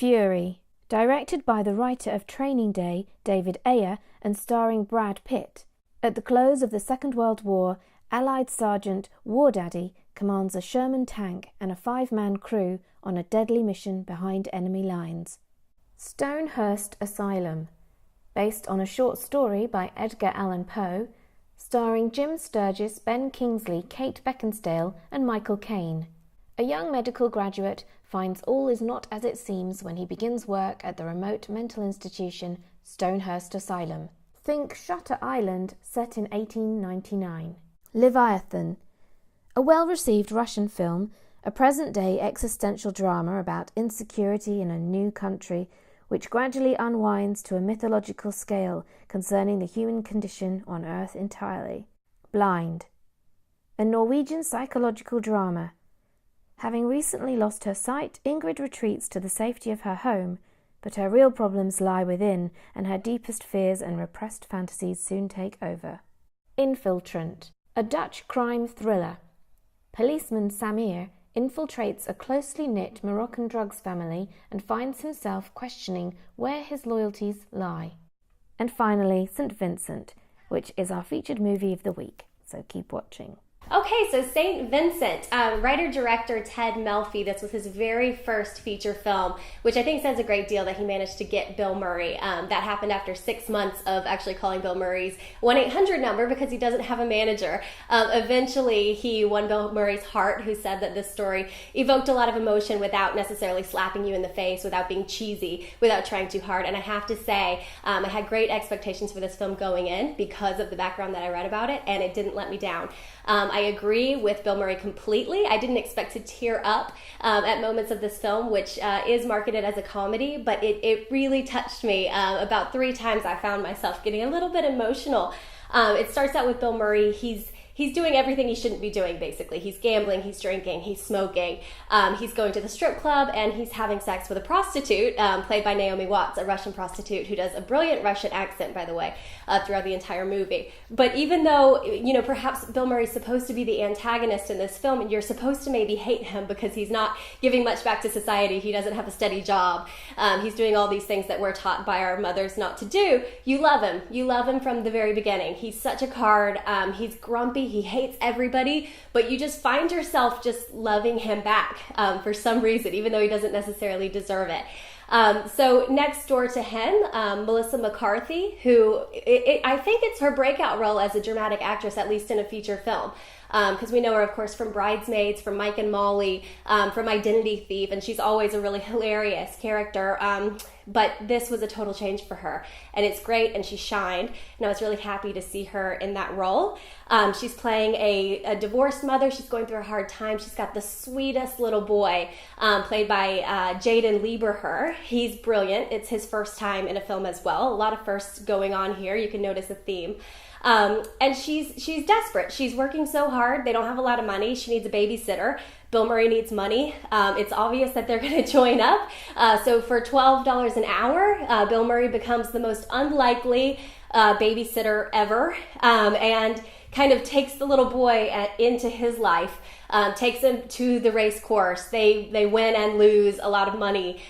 Fury, directed by the writer of Training Day, David Ayer, and starring Brad Pitt. At the close of the Second World War, Allied Sergeant War Daddy commands a Sherman tank and a 5-man crew on a deadly mission behind enemy lines. Stonehearst Asylum, based on a short story by Edgar Allan Poe, starring Jim Sturgis, Ben Kingsley, Kate Beckinsale, and Michael Caine. A young medical graduate finds all is not as it seems when he begins work at the remote mental institution Stonehearst Asylum. Think Shutter Island, set in 1899. Leviathan, a well-received Russian film, a present-day existential drama about insecurity in a new country, which gradually unwinds to a mythological scale concerning the human condition on Earth entirely. Blind, a Norwegian psychological drama. Having recently lost her sight, Ingrid retreats to the safety of her home, but her real problems lie within, and her deepest fears and repressed fantasies soon take over. Infiltrant, a Dutch crime thriller. Policeman Samir infiltrates a closely knit Moroccan drugs family and finds himself questioning where his loyalties lie. And finally, St Vincent, which is our featured movie of the week, so keep watching. Okay, so St. Vincent, writer-director Ted Melfi, this was his very first feature film, which I think says a great deal that he managed to get Bill Murray. That happened after 6 months of actually calling Bill Murray's 1-800 number because he doesn't have a manager. Eventually, he won Bill Murray's heart, who said that this story evoked a lot of emotion without necessarily slapping you in the face, without being cheesy, without trying too hard. And I have to say, I had great expectations for this film going in because of the background that I read about it, and it didn't let me down. I agree with Bill Murray completely. I didn't expect to tear up at moments of this film, which is marketed as a comedy, but it really touched me. About 3 times I found myself getting a little bit emotional. It starts out with Bill Murray. He's doing everything he shouldn't be doing, basically. He's gambling, he's drinking, he's smoking, he's going to the strip club, and he's having sex with a prostitute, played by Naomi Watts, a Russian prostitute who does a brilliant Russian accent, by the way, throughout the entire movie. But even though, perhaps Bill Murray's supposed to be the antagonist in this film, and you're supposed to maybe hate him because he's not giving much back to society, he doesn't have a steady job, he's doing all these things that we're taught by our mothers not to do, you love him. You love him from the very beginning. He's such a card, he's grumpy, he hates everybody, but you just find yourself just loving him back for some reason, even though he doesn't necessarily deserve it. So next door to him, Melissa McCarthy, who I think it's her breakout role as a dramatic actress, at least in a feature film. Because we know her, of course, from Bridesmaids, from Mike and Molly, from Identity Thief, and she's always a really hilarious character. But this was a total change for her, and it's great, and she shined, and I was really happy to see her in that role. She's playing a divorced mother. She's going through a hard time. She's got the sweetest little boy, played by Jaden Lieberher. He's brilliant. It's his first time in a film as well. A lot of firsts going on here. You can notice a theme. And she's desperate. She's working so hard. They don't have a lot of money. She needs a babysitter. Bill Murray needs money. It's obvious that they're going to join up. So for $12 an hour, Bill Murray becomes the most unlikely babysitter ever, and kind of takes the little boy into his life, takes him to the race course. They win and lose a lot of money.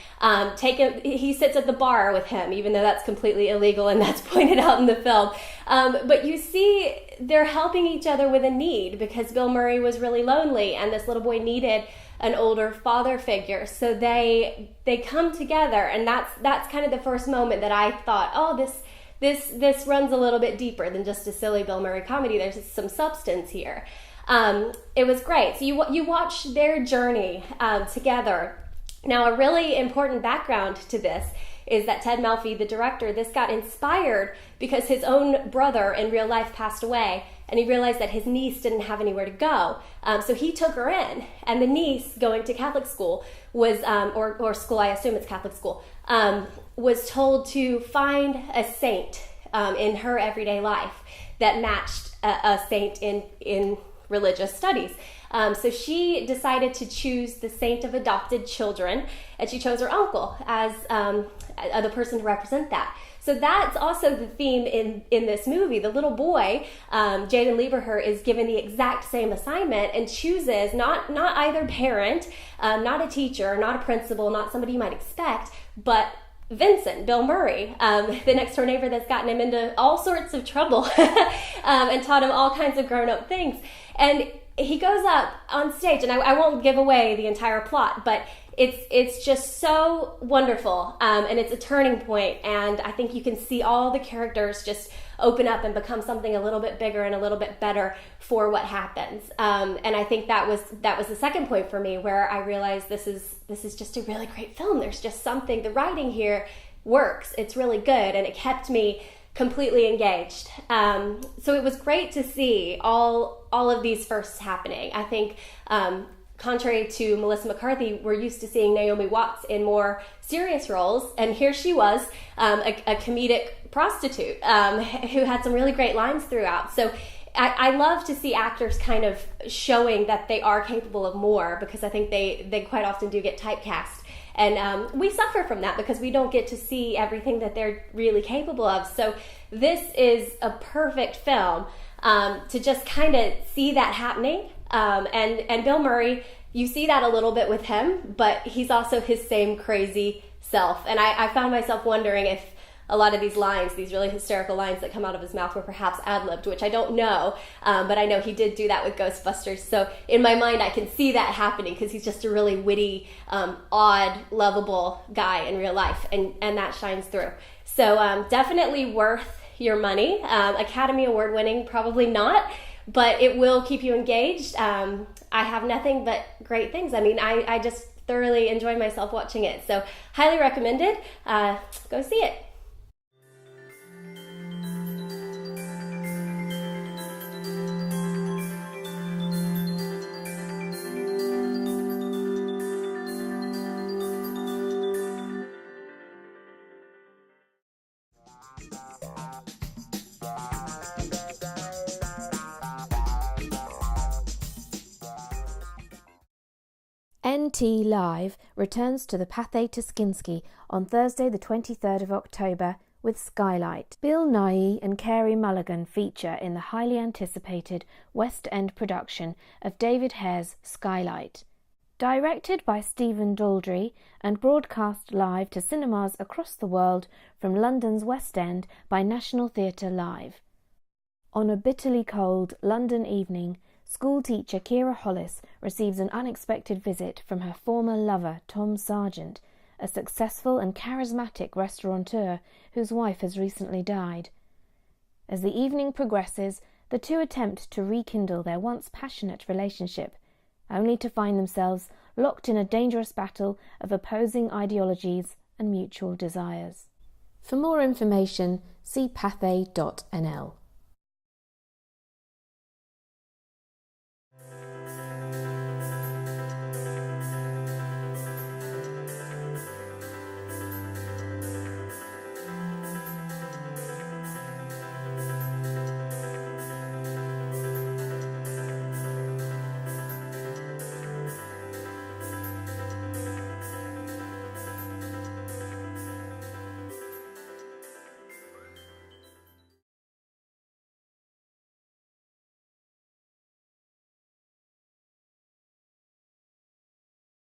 He sits at the bar with him, even though that's completely illegal, and that's pointed out in the film. But you see, they're helping each other with a need, because Bill Murray was really lonely, and this little boy needed an older father figure. So they come together, and that's kind of the first moment that I thought, oh, this runs a little bit deeper than just a silly Bill Murray comedy. There's some substance here. It was great. So you watch their journey together. Now, a really important background to this is that Ted Melfi, the director, this got inspired because his own brother in real life passed away, and he realized that his niece didn't have anywhere to go. So he took her in, and the niece, going to Catholic school, was, or school, I assume it's Catholic school, was told to find a saint in her everyday life that matched a saint in religious studies. So she decided to choose the saint of adopted children, and she chose her uncle as the person to represent that. So that's also the theme in this movie. The little boy, Jaden Lieberher, is given the exact same assignment and chooses not either parent, not a teacher, not a principal, not somebody you might expect, but Vincent, Bill Murray, the next door neighbor that's gotten him into all sorts of trouble and taught him all kinds of grown-up things. And he goes up on stage, and I won't give away the entire plot, but it's just so wonderful, and it's a turning point, and I think you can see all the characters just open up and become something a little bit bigger and a little bit better for what happens. And I think that was the second point for me, where I realized this is just a really great film. There's just something, the writing here works. It's really good, and it kept me completely engaged. So it was great to see all of these firsts happening. I think contrary to Melissa McCarthy, we're used to seeing Naomi Watts in more serious roles, and here she was, a comedic prostitute who had some really great lines throughout. So I love to see actors kind of showing that they are capable of more, because I think they quite often do get typecast. And we suffer from that because we don't get to see everything that they're really capable of. So this is a perfect film to just kind of see that happening. And Bill Murray, you see that a little bit with him, but he's also his same crazy self. And I found myself wondering if a lot of these lines, these really hysterical lines that come out of his mouth, were perhaps ad-libbed, which I don't know, but I know he did do that with Ghostbusters. So in my mind, I can see that happening, because he's just a really witty, odd, lovable guy in real life, and that shines through. So definitely worth your money. Academy Award winning, probably not, but it will keep you engaged. I have nothing but great things. I mean, I just thoroughly enjoy myself watching it. So highly recommended. Go see it. NT Live returns to the Pathe Tuschinski on Thursday the 23rd of October with Skylight. Bill Nighy and Carey Mulligan feature in the highly anticipated West End production of David Hare's Skylight. Directed by Stephen Daldry and broadcast live to cinemas across the world from London's West End by National Theatre Live. On a bitterly cold London evening, schoolteacher Kira Hollis receives an unexpected visit from her former lover, Tom Sargent, a successful and charismatic restaurateur whose wife has recently died. As the evening progresses, the two attempt to rekindle their once passionate relationship, only to find themselves locked in a dangerous battle of opposing ideologies and mutual desires. For more information, see pathe.nl.